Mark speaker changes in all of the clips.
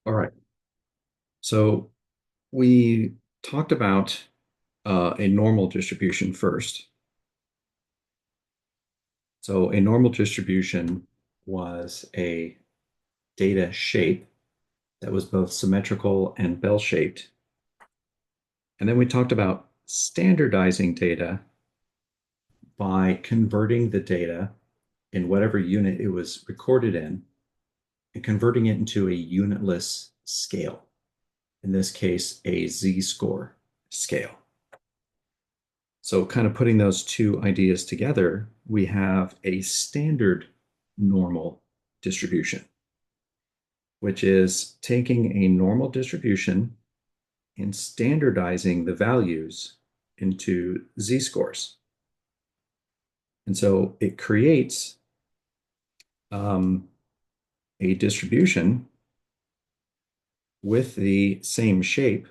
Speaker 1: All right. So we talked about a normal distribution first. So a normal distribution was a data shape that was both symmetrical and bell-shaped. And then we talked about standardizing data by converting the data in whatever unit it was recorded in and converting it into a unitless scale. In this case, a z-score scale. So kind of putting those two ideas together, we have a standard normal distribution, which is taking a normal distribution and standardizing the values into z-scores. And so it creates a distribution with the same shape,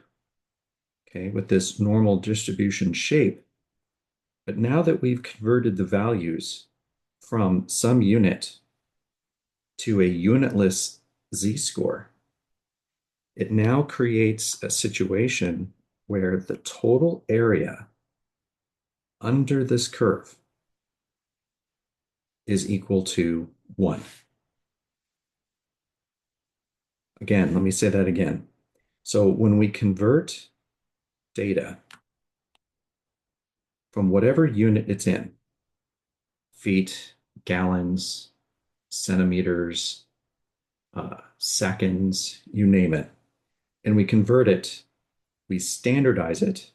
Speaker 1: okay, with this normal distribution shape. But now that we've converted the values from some unit to a unitless z-score, it now creates a situation where the total area under this curve is equal to 1. Again, let me say that again. So when we convert data from whatever unit it's in, feet, gallons, centimeters, seconds, you name it, and we convert it, we standardize it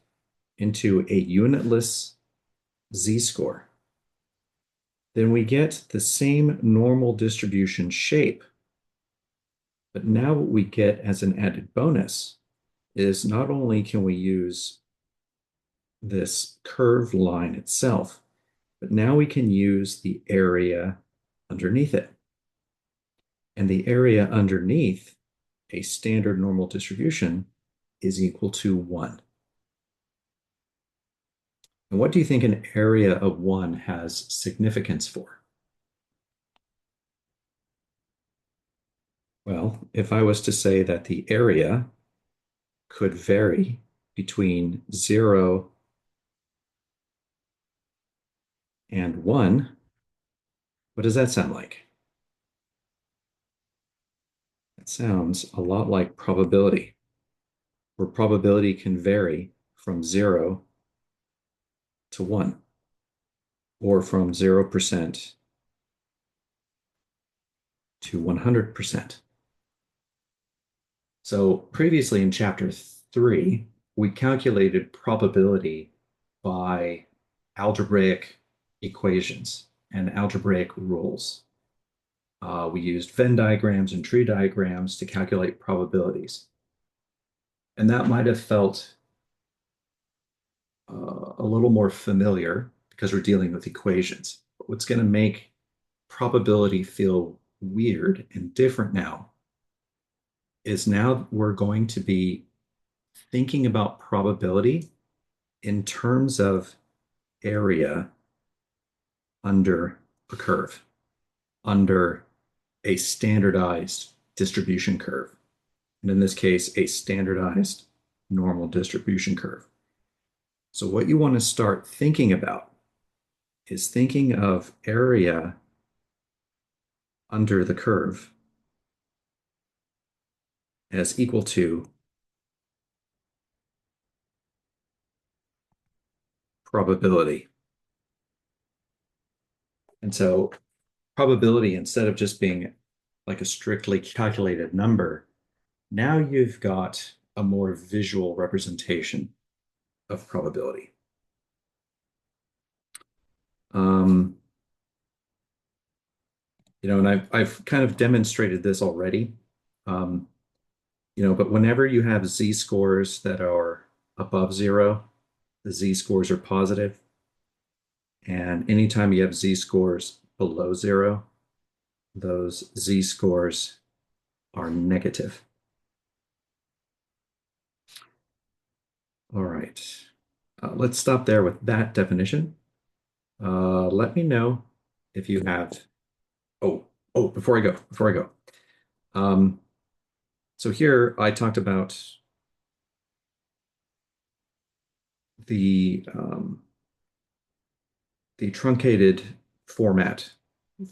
Speaker 1: into a unitless z-score, then we get the same normal distribution shape. But now what we get as an added bonus is not only can we use this curved line itself, but now we can use the area underneath it. And the area underneath a standard normal distribution is equal to 1. And what do you think an area of 1 has significance for? Well, if I was to say that the area could vary between 0 and 1, what does that sound like? It sounds a lot like probability, where probability can vary from 0 to 1, or from 0% to 100%. So previously in chapter 3, we calculated probability by algebraic equations and algebraic rules. We used Venn diagrams and tree diagrams to calculate probabilities. And that might have felt a little more familiar because we're dealing with equations. But what's going to make probability feel weird and different now is now we're going to be thinking about probability in terms of area under a curve, under a standardized distribution curve. And in this case, a standardized normal distribution curve. So what you want to start thinking about is thinking of area under the curve as equal to probability. And so probability, instead of just being like a strictly calculated number, now you've got a more visual representation of probability. Um, and I've kind of demonstrated this already. Um, but whenever you have z-scores that are above 0, the z-scores are positive. And anytime you have z-scores below 0, those z-scores are negative. All right. Let's stop there with that definition. Let me know if you have. Oh, before I go. So here I talked about the the truncated format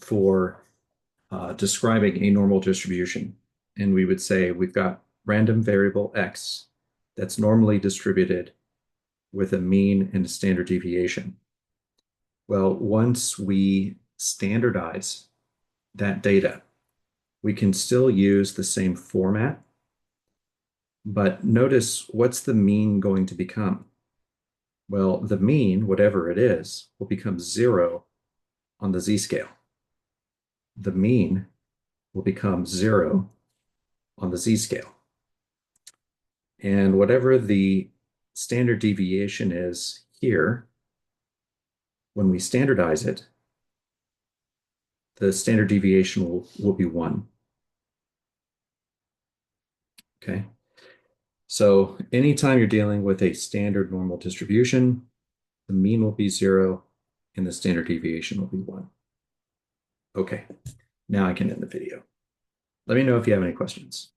Speaker 1: for describing a normal distribution. And we would say we've got random variable x that's normally distributed with a mean and a standard deviation. Well, once we standardize that data, we can still use the same format, but notice what's the mean going to become? Well, the mean, whatever it is, will become 0 on the z-scale. The mean will become 0 on the z-scale. And whatever the standard deviation is here, when we standardize it, the standard deviation will be 1. Okay. So anytime you're dealing with a standard normal distribution, the mean will be 0 and the standard deviation will be 1. Okay, now I can end the video. Let me know if you have any questions.